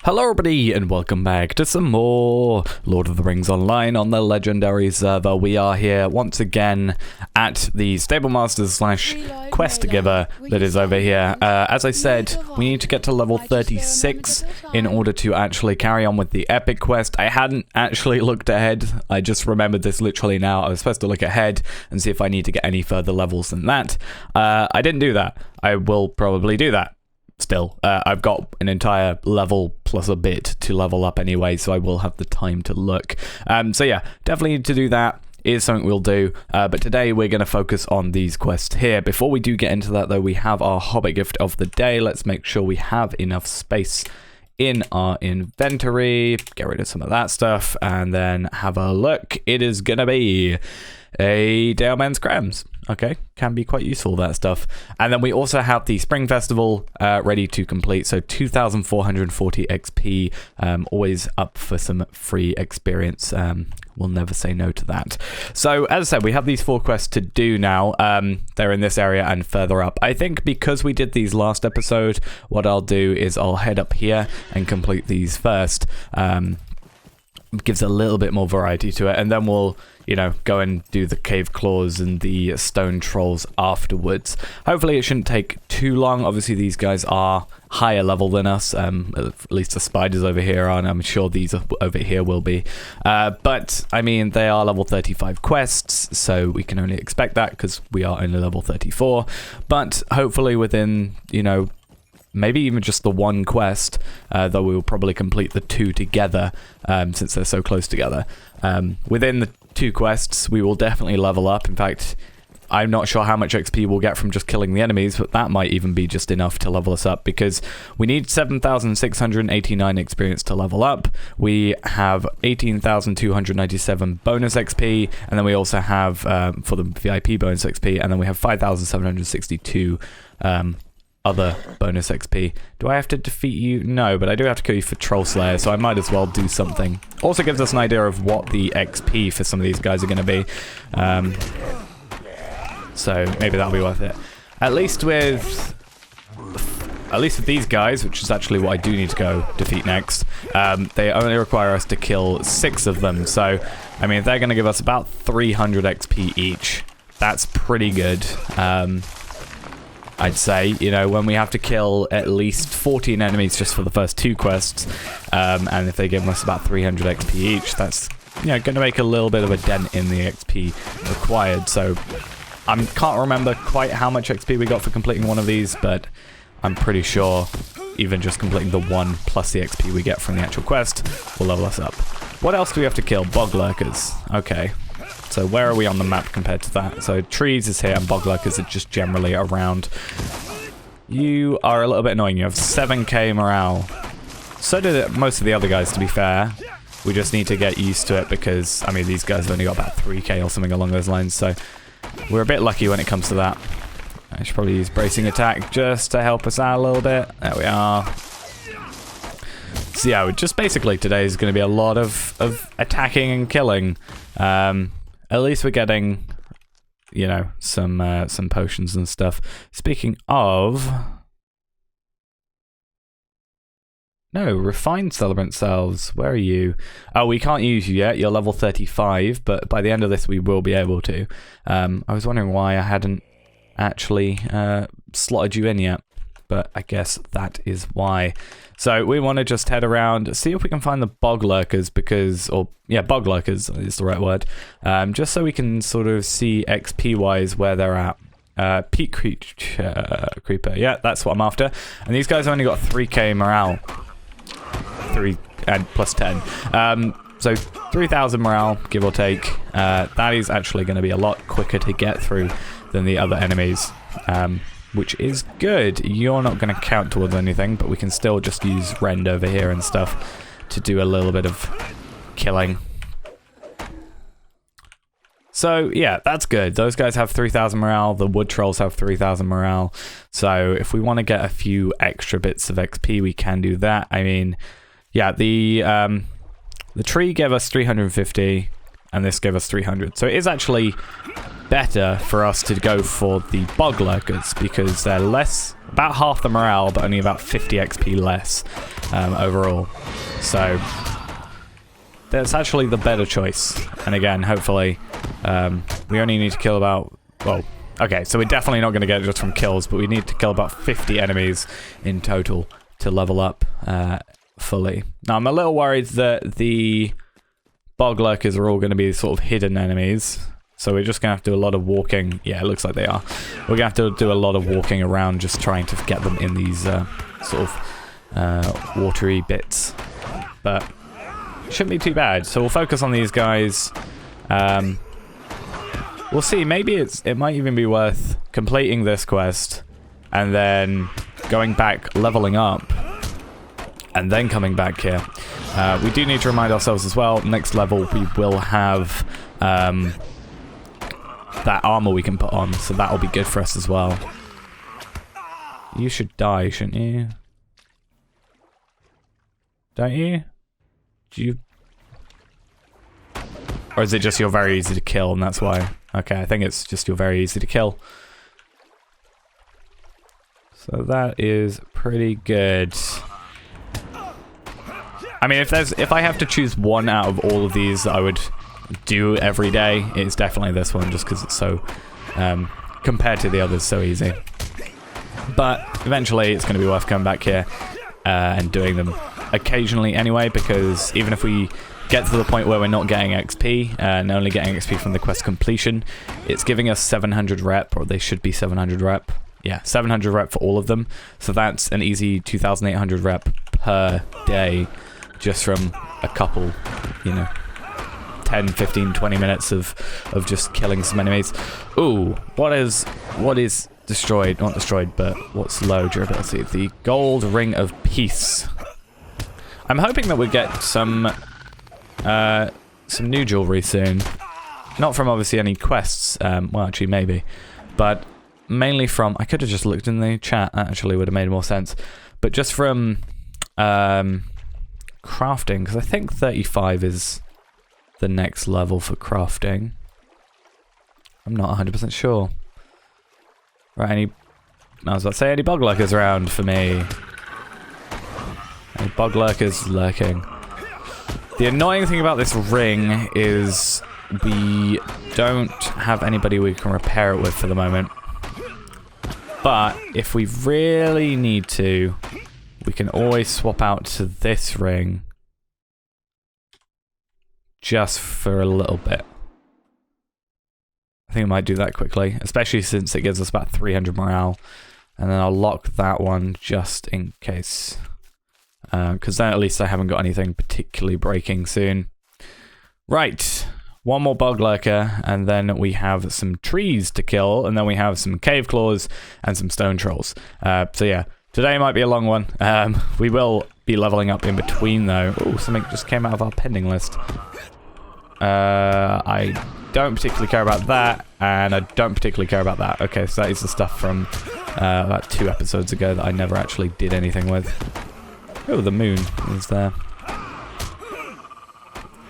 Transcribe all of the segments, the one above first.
Hello everybody and welcome back to some more Lord of the Rings Online on the legendary server. We are here once again at the Stablemaster / quest giver that is over here. As I said, we need to get to level 36 in order to actually carry on with the epic quest. I hadn't actually looked ahead. I just remembered this literally now. I was supposed to look ahead and see if I need to get any further levels than that. I didn't do that. I will probably do that. Still, I've got an entire level plus a bit to level up anyway, so I will have the time to look. So yeah, definitely need to do that. It is something we'll do, but today we're going to focus on these quests here. Before we do get into that though, we have our Hobbit gift of the day. Let's make sure we have enough space in our inventory. Get rid of some of that stuff, and then have a look. It is going to be a Daleman's Crams. Okay, can be quite useful, that stuff. And then we also have the Spring Festival ready to complete, so 2,440 XP, always up for some free experience. We'll never say no to that. So, as I said, we have these 4 quests to do now. They're in this area and further up. I think because we did these last episode, what I'll do is I'll head up here and complete these first. Gives a little bit more variety to it, and then we'll, you know, go and do the cave claws and the stone trolls afterwards. Hopefully it shouldn't take too long. Obviously these guys are higher level than us, at least the spiders over here are, and I'm sure these over here will be, but I mean they are level 35 quests, so we can only expect that because we are only level 34, but hopefully within, you know, maybe even just the one quest, though we will probably complete the 2 together, since they're so close together. Within the 2 quests, we will definitely level up. In fact, I'm not sure how much XP we'll get from just killing the enemies, but that might even be just enough to level us up, because we need 7,689 experience to level up. We have 18,297 bonus XP, and then we also have, for the VIP bonus XP, and then we have 5,762 other bonus XP. Do I have to defeat you? No, but I do have to kill you for Troll Slayer, so I might as well do something. Also gives us an idea of what the XP for some of these guys are going to be. So maybe that'll be worth it. At least with these guys, which is actually what I do need to go defeat next, they only require us to kill 6 of them. So, I mean, they're going to give us about 300 XP each. That's pretty good. I'd say, you know, when we have to kill at least 14 enemies just for the first 2 quests, and if they give us about 300 XP each, that's, you know, going to make a little bit of a dent in the XP required. So I can't remember quite how much XP we got for completing one of these, but I'm pretty sure even just completing the 1 plus the XP we get from the actual quest will level us up. What else do we have to kill? Bog Lurkers. Okay. So where are we on the map compared to that? So trees is here and bog lurkers are just generally around. You are a little bit annoying. You have 7k morale. So did most of the other guys, to be fair. We just need to get used to it because, I mean, these guys have only got about 3k or something along those lines. So we're a bit lucky when it comes to that. I should probably use bracing attack just to help us out a little bit. There we are. So yeah, just basically today is going to be a lot of attacking and killing. At least we're getting, you know, some potions and stuff. Speaking of... No, refined celebrant cells. Where are you? Oh, we can't use you yet. You're level 35, but by the end of this we will be able to. I was wondering why I hadn't actually slotted you in yet, but I guess that is why. So we want to just head around, see if we can find the bog lurkers, because, or yeah, bog lurkers is the right word, just so we can sort of see XP wise where they're at. Peak creeper, yeah, that's what I'm after. And these guys only got 3k morale, 3 and plus 10. So 3,000 morale, give or take. That is actually going to be a lot quicker to get through than the other enemies. Which is good. You're not going to count towards anything, but we can still just use rend over here and stuff to do a little bit of killing. So yeah, that's good. Those guys have 3,000 morale. The wood trolls have 3,000 morale. So if we want to get a few extra bits of XP, we can do that. I mean, yeah, the tree gave us 350. and this gave us 300. So it is actually better for us to go for the bog lurkers because they're less, about half the morale, but only about 50 XP less overall. So that's actually the better choice. And again, hopefully, we only need to kill about, well, okay, so we're definitely not going to get it just from kills, but we need to kill about 50 enemies in total to level up fully. Now, I'm a little worried that the bog lurkers are all going to be sort of hidden enemies. So we're just going to have to do a lot of walking. Yeah, it looks like they are. We're going to have to do a lot of walking around just trying to get them in these sort of watery bits. But it shouldn't be too bad. So we'll focus on these guys. We'll see. Maybe it might even be worth completing this quest and then going back, leveling up, and then coming back here. We do need to remind ourselves as well, next level we will have that armor we can put on, so that'll be good for us as well. You should die, shouldn't you? Don't you? Do you? Or is it just you're very easy to kill and that's why? Okay, I think it's just you're very easy to kill. So that is pretty good. I mean, if I have to choose one out of all of these that I would do every day, it's definitely this one, just because it's so, compared to the others, so easy. But eventually it's going to be worth coming back here and doing them occasionally anyway, because even if we get to the point where we're not getting XP and only getting XP from the quest completion, it's giving us 700 rep, or they should be 700 rep. Yeah, 700 rep for all of them. So that's an easy 2,800 rep per day, just from a couple, you know, 10, 15, 20 minutes of just killing some enemies. Ooh, what is destroyed? Not destroyed, but what's low durability? The Gold Ring of Peace. I'm hoping that we get some new jewelry soon. Not from obviously any quests. Well, actually maybe, but mainly from. I could have just looked in the chat. That actually would have made more sense. But just from crafting, because I think 35 is the next level for crafting. I'm not 100% sure. Right, I was about to say, any bug lurkers around for me? Any bug lurkers lurking? The annoying thing about this ring is we don't have anybody we can repair it with for the moment. But if we really need to, we can always swap out to this ring just for a little bit. I think I might do that quickly, especially since it gives us about 300 morale. And then I'll lock that one just in case. Because then at least I haven't got anything particularly breaking soon. Right, one more bug lurker, and then we have some trees to kill, and then we have some cave claws and some stone trolls. So yeah, today might be a long one. We will be leveling up in between though. Oh, something just came out of our pending list. I don't particularly care about that, and I don't particularly care about that. Okay, so that is the stuff from about 2 episodes ago that I never actually did anything with. Oh, the moon is there.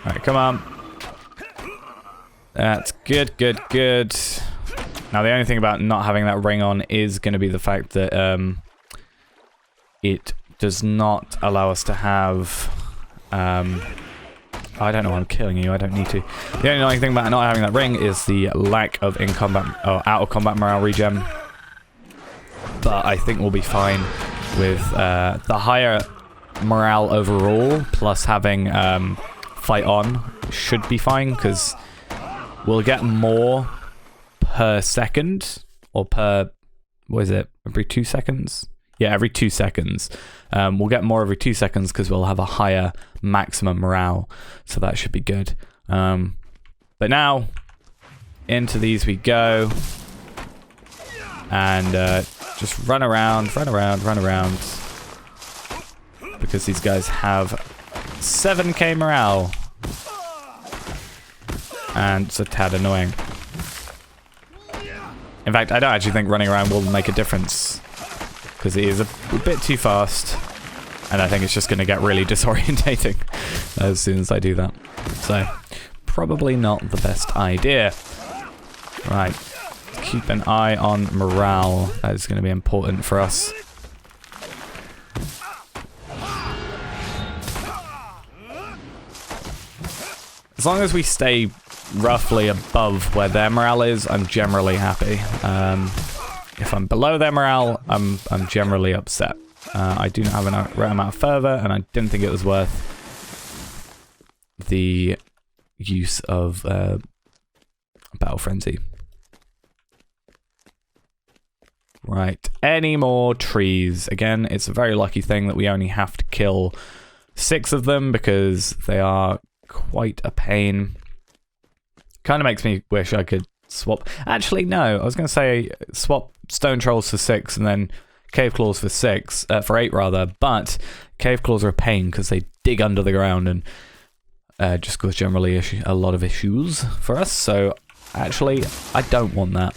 Alright, come on. That's good, good, good. Now, the only thing about not having that ring on is going to be the fact that it does not allow us to have... I don't know why I'm killing you, I don't need to. The only annoying thing about not having that ring is the lack of in-combat, or out-of-combat morale regen. But I think we'll be fine with the higher morale overall, plus having fight on should be fine, because we'll get more per second, or per, what is it, every 2 seconds? Yeah, every 2 seconds. We'll get more every 2 seconds because we'll have a higher maximum morale, so that should be good. But now, into these we go. And just run around, run around, run around. Because these guys have 7k morale. And it's a tad annoying. In fact, I don't actually think running around will make a difference, because it is a bit too fast, and I think it's just going to get really disorientating as soon as I do that. So, probably not the best idea. Right. Keep an eye on morale. That is going to be important for us. As long as we stay roughly above where their morale is, I'm generally happy. If I'm below their morale, I'm generally upset. I do not have a right amount of fervor, and I didn't think it was worth the use of Battle Frenzy. Right, any more trees? Again, it's a very lucky thing that we only have to kill 6 of them because they are quite a pain. Kind of makes me wish I could swap. Actually, no, I was going to say swap Stone Trolls for 6 and then Cave Claws for 6, for 8 rather, but Cave Claws are a pain because they dig under the ground and just cause generally a lot of issues for us, so actually, I don't want that.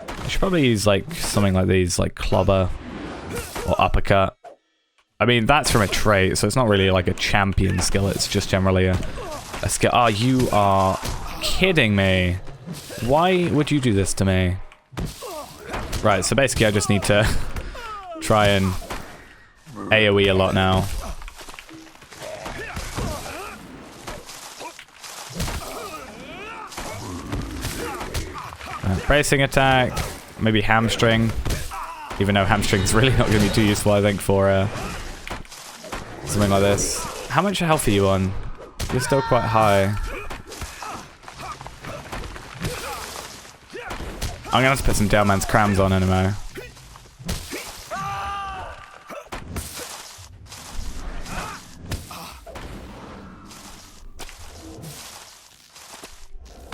I should probably use like something like these, like Clobber or Uppercut. I mean, that's from a trait, so it's not really like a champion skill, it's just generally a skill. Oh, you are kidding me. Why would you do this to me? Right, so basically I just need to try and AoE a lot now. Bracing attack, maybe hamstring. Even though hamstring's really not going to be too useful, I think, for something like this. How much health are you on? You're still quite high. I'm going to have to put some Down Man's Crams on anyway.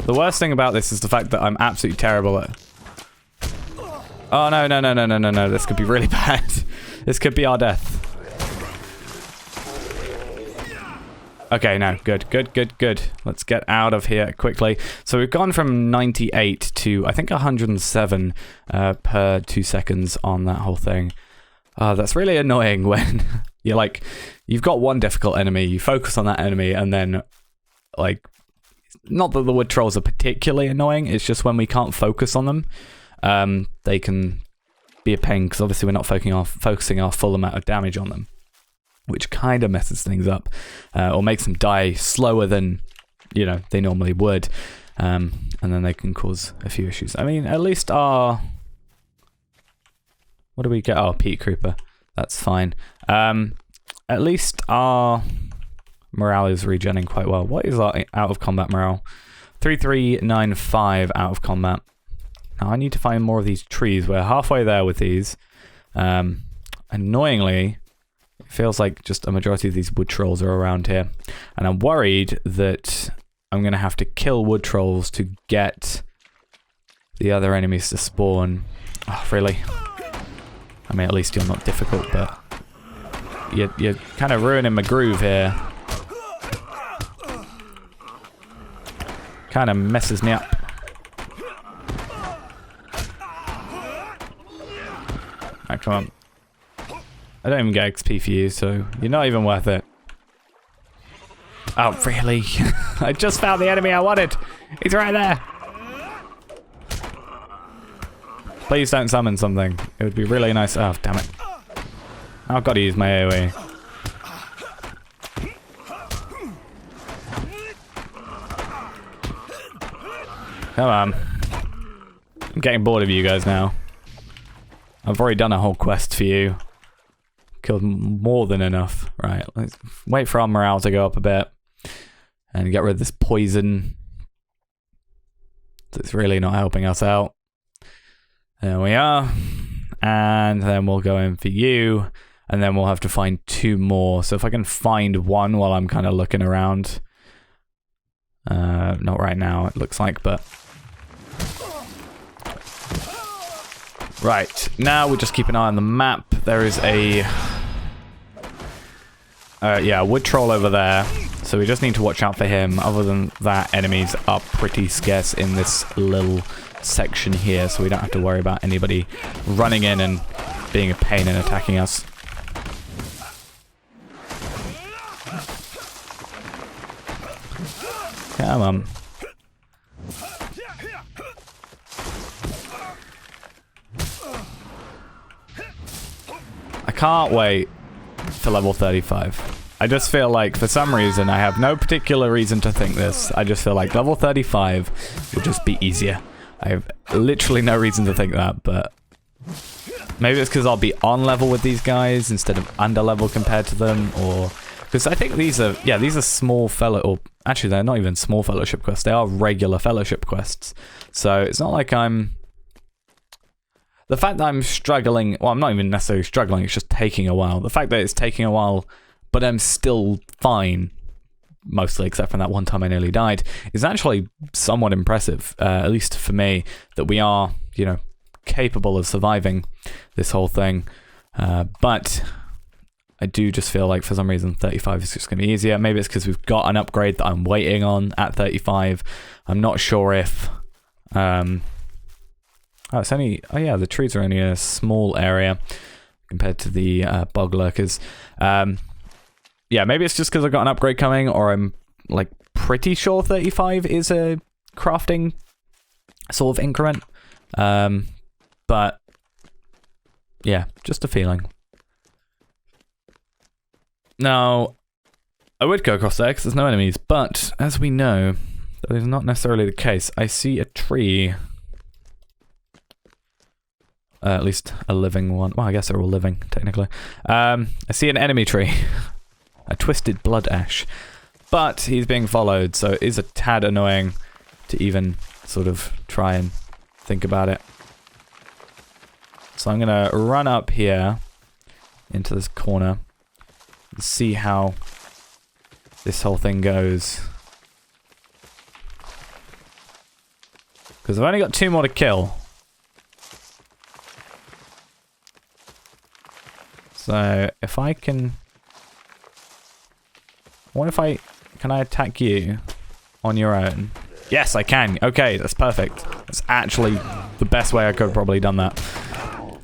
The worst thing about this is the fact that I'm absolutely terrible at... Oh, no, no, no, no, no, no, no. This could be really bad. This could be our death. Okay, no. Good, good, good, good. Let's get out of here quickly. So we've gone from 98 to, I think, 107 per 2 seconds on that whole thing. That's really annoying when you're like, you've got one difficult enemy, you focus on that enemy, and then, like... Not that the wood trolls are particularly annoying, it's just when we can't focus on them, they can be a pain, because obviously we're not focusing our full amount of damage on them, which kind of messes things up, or makes them die slower than, you know, they normally would, and then they can cause a few issues. I mean, at least our... What do we get? Oh, Peat Creeper. That's fine. At least our... morale is regenning quite well. What is our out of combat morale? 3395 out of combat. Now I need to find more of these trees. We're halfway there with these. Annoyingly, it feels like just a majority of these wood trolls are around here. And I'm worried that I'm going to have to kill wood trolls to get the other enemies to spawn. Oh, really? I mean, at least you're not difficult, but you're kind of ruining my groove here. Kind of messes me up. Right, come on. I don't even get XP for you, so you're not even worth it. Oh, really? I just found the enemy I wanted. He's right there. Please don't summon something. It would be really nice. Oh, damn it. I've got to use my AoE. Come on. I'm getting bored of you guys now. I've already done a whole quest for you. Killed more than enough. Right, let's wait for our morale to go up a bit. And get rid of this poison. That's really not helping us out. There we are. And then we'll go in for you. And then we'll have to find 2 more. So if I can find one while I'm kind of looking around. Not right now, it looks like, but... Right, now we just keep an eye on the map. There is a... yeah, wood troll over there. So we just need to watch out for him. Other than that, enemies are pretty scarce in this little section here. So we don't have to worry about anybody running in and being a pain and attacking us. Come on. I can't wait to level 35. I just feel like, for some reason, I have no particular reason to think this. I just feel like level 35 will just be easier. I have literally no reason to think that, but maybe it's because I'll be on level with these guys instead of under level compared to them, or because I think these are, yeah, these are small fellow, or actually they're not even small fellowship quests. They are regular fellowship quests. So it's not like I'm. The fact that I'm struggling, well, I'm not even necessarily struggling. It's just taking a while. The fact that it's taking a while, but I'm still fine, mostly except for that one time I nearly died, is actually somewhat impressive, at least for me, that we are, you know, capable of surviving this whole thing. But I do just feel like for some reason 35 is just going to be easier. Maybe it's because we've got an upgrade that I'm waiting on at 35. I'm not sure if... oh, it's only... Oh yeah, the trees are only a small area compared to the bog lurkers. Yeah, maybe it's just because I've got an upgrade coming, or I'm like pretty sure 35 is a crafting sort of increment. But yeah, just a feeling. Now, I would go across there because there's no enemies, but as we know, that is not necessarily the case. I see a tree. At least a living one. Well, I guess they're all living, technically. I see an enemy tree. A twisted blood ash. But he's being followed, so it is a tad annoying to even sort of try and think about it. So I'm going to run up here into this corner and see how this whole thing goes. Because I've only got 2 more to kill. So if I can... What if I... Can I attack you on your own? Yes, I can. Okay, that's perfect. That's actually the best way I could have probably done that.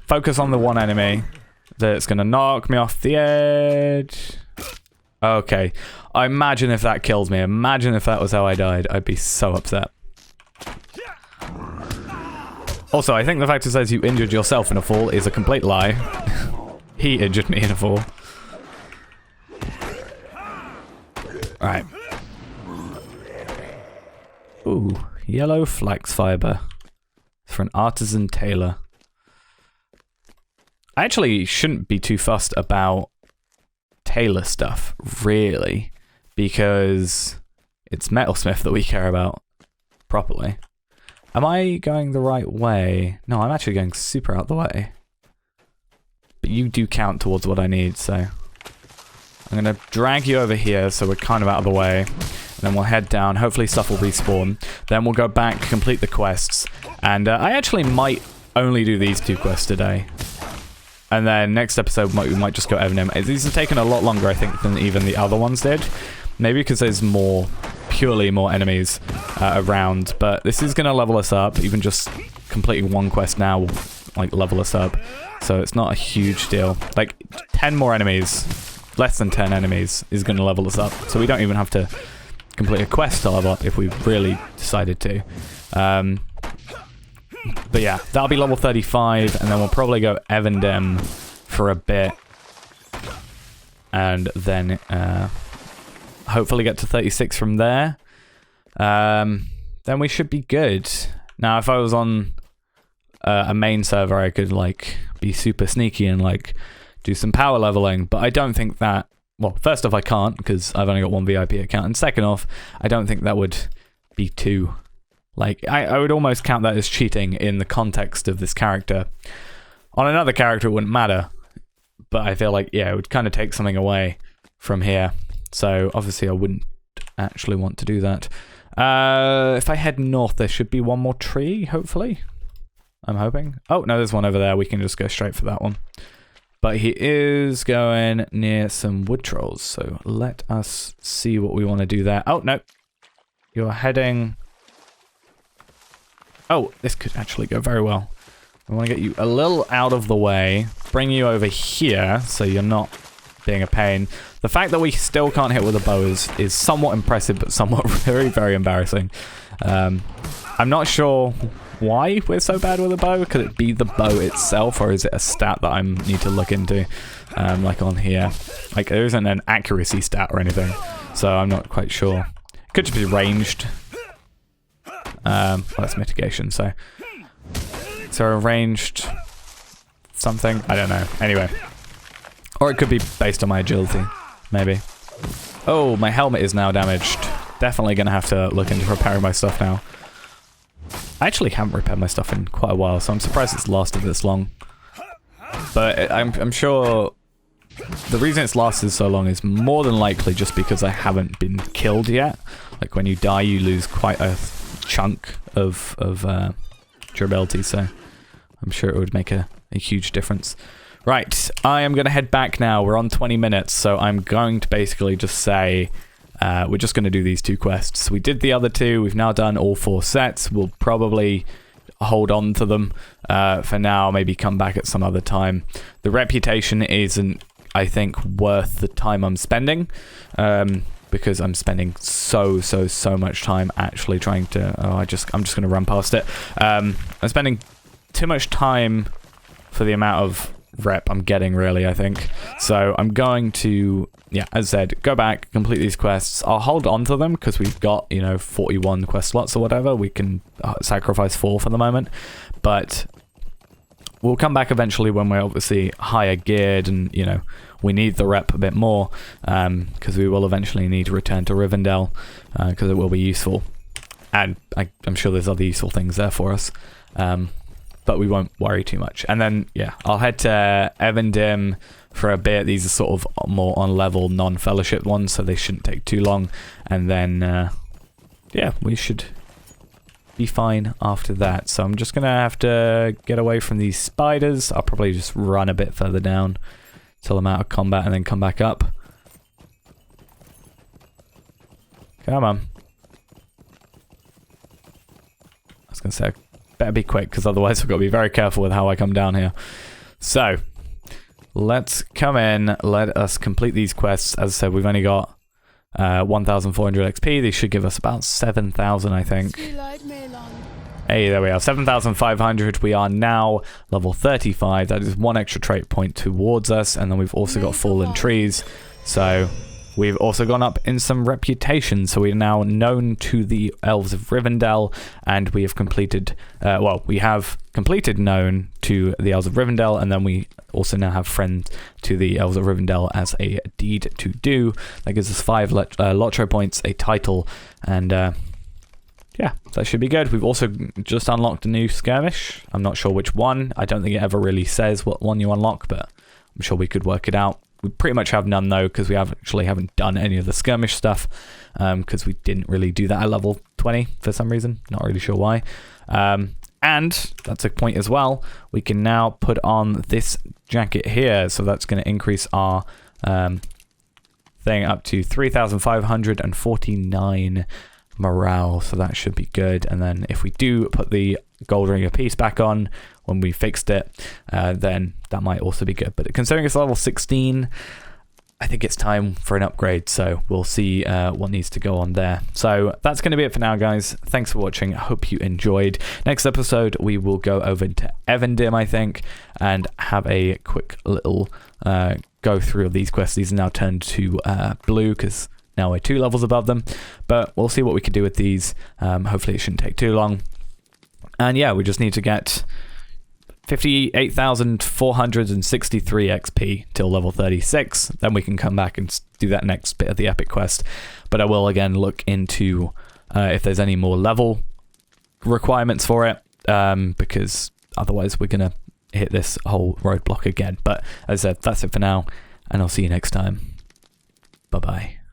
Focus on the one enemy that's going to knock me off the edge. Okay. I imagine if that kills me. Imagine if that was how I died. I'd be so upset. Also, I think the fact it says you injured yourself in a fall is a complete lie. He injured me in a fall. Alright. Ooh, yellow flax fiber. For an artisan tailor. I actually shouldn't be too fussed about tailor stuff, really. Because it's metalsmith that we care about properly. Am I going the right way? No, I'm actually going super out the way. But you do count towards what I need, so... I'm going to drag you over here so we're kind of out of the way. And then we'll head down. Hopefully stuff will respawn. Then we'll go back, complete the quests. And I actually might only do these 2 quests today. And then next episode we might just go Evanim. These have taken a lot longer, I think, than even the other ones did. Maybe because there's more, purely more enemies around. But this is going to level us up. Even just completing 1 quest now will like level us up. So it's not a huge deal. Like 10 more enemies. Less than 10 enemies is going to level us up. So we don't even have to complete a quest to level up if we really decided to. But yeah, that'll be level 35, and then we'll probably go Evanim for a bit. And then hopefully get to 36 from there. Then we should be good. Now, if I was on a main server, I could like be super sneaky and like do some power leveling, but I don't think that... Well, first off, I can't, because I've only got 1 VIP account, and second off, I don't think that would be too... Like, I would almost count that as cheating in the context of this character. On another character, it wouldn't matter, but I feel like, yeah, it would kind of take something away from here, so obviously I wouldn't actually want to do that. If I head north, there should be 1 more tree, hopefully. I'm hoping. Oh, no, there's one over there. We can just go straight for that one. But he is going near some wood trolls, so let us see what we want to do there. Oh, no. You're heading... Oh, this could actually go very well. I want to get you a little out of the way, bring you over here so you're not being a pain. The fact that we still can't hit with a bow is somewhat impressive, but somewhat very, very embarrassing. I'm not sure why we're so bad with a bow. Could it be the bow itself, or is it a stat that I need to look into? Like on here. Like, there isn't an accuracy stat or anything, so I'm not quite sure. It could just be ranged. Well, that's mitigation, so... Is there a ranged something? I don't know. Anyway. Or it could be based on my agility, maybe. Oh, my helmet is now damaged. Definitely going to have to look into repairing my stuff now. I actually haven't repaired my stuff in quite a while, so I'm surprised it's lasted this long. But I'm sure the reason it's lasted so long is more than likely just because I haven't been killed yet. Like, when you die, you lose quite a chunk of durability, so I'm sure it would make a huge difference. Right, I am going to head back now. We're on 20 minutes, so I'm going to basically just say we're just going to do these 2 quests. We did the other 2. We've now done all 4 sets. We'll probably hold on to them for now, maybe come back at some other time. The reputation isn't, I think, worth the time I'm spending, because I'm spending so much time actually trying to... Oh, I'm just going to run past it. I'm spending too much time for the amount of rep I'm getting, really, I think. So I'm going to, yeah, as I said, go back, complete these quests. I'll hold on to them because we've got, you know, 41 quest slots or whatever. We can sacrifice 4 for the moment, but we'll come back eventually when we're obviously higher geared and, you know, we need the rep a bit more, because we will eventually need to return to Rivendell, because it will be useful, and I'm sure there's other useful things there for us. But we won't worry too much. And then, yeah, I'll head to Evendim for a bit. These are sort of more on-level, non-fellowship ones, so they shouldn't take too long. And then, yeah, we should be fine after that. So I'm just going to have to get away from these spiders. I'll probably just run a bit further down till I'm out of combat and then come back up. Come on. I was going to say... better be quick, because otherwise I've got to be very careful with how I come down here. So, let's come in, let us complete these quests. As I said, we've only got 1,400 XP. These should give us about 7,000, I think. Hey, there we are, 7,500. We are now level 35. That is 1 extra trait point towards us, and then we've also got fallen trees. So... we've also gone up in some reputation, so we are now known to the Elves of Rivendell, and we have completed, well, we have completed known to the Elves of Rivendell, and then we also now have friends to the Elves of Rivendell as a deed to do. That gives us 5 LOTRO points, a title, and yeah, that should be good. We've also just unlocked a new skirmish. I'm not sure which one. I don't think it ever really says what one you unlock, but I'm sure we could work it out. We pretty much have none, though, because we actually haven't done any of the skirmish stuff, because we didn't really do that at level 20 for some reason. Not really sure why. And that's a point as well. We can now put on this jacket here, so that's going to increase our thing up to 3,549 morale, so that should be good. And then if we do put the gold ring of peace back on when we fixed it, then that might also be good. But considering it's level 16, I think it's time for an upgrade, so we'll see what needs to go on there. So that's going to be it for now, guys. Thanks for watching. I hope you enjoyed. Next episode, we will go over to Evendim, I think, and have a quick little go through of these quests. These are now turned to blue, because now we're 2 levels above them, but we'll see what we can do with these. Hopefully it shouldn't take too long. And yeah, we just need to get 58,463 XP till level 36. Then we can come back and do that next bit of the epic quest. But I will again look into if there's any more level requirements for it, because otherwise we're going to hit this whole roadblock again. But as I said, that's it for now, and I'll see you next time. Bye-bye.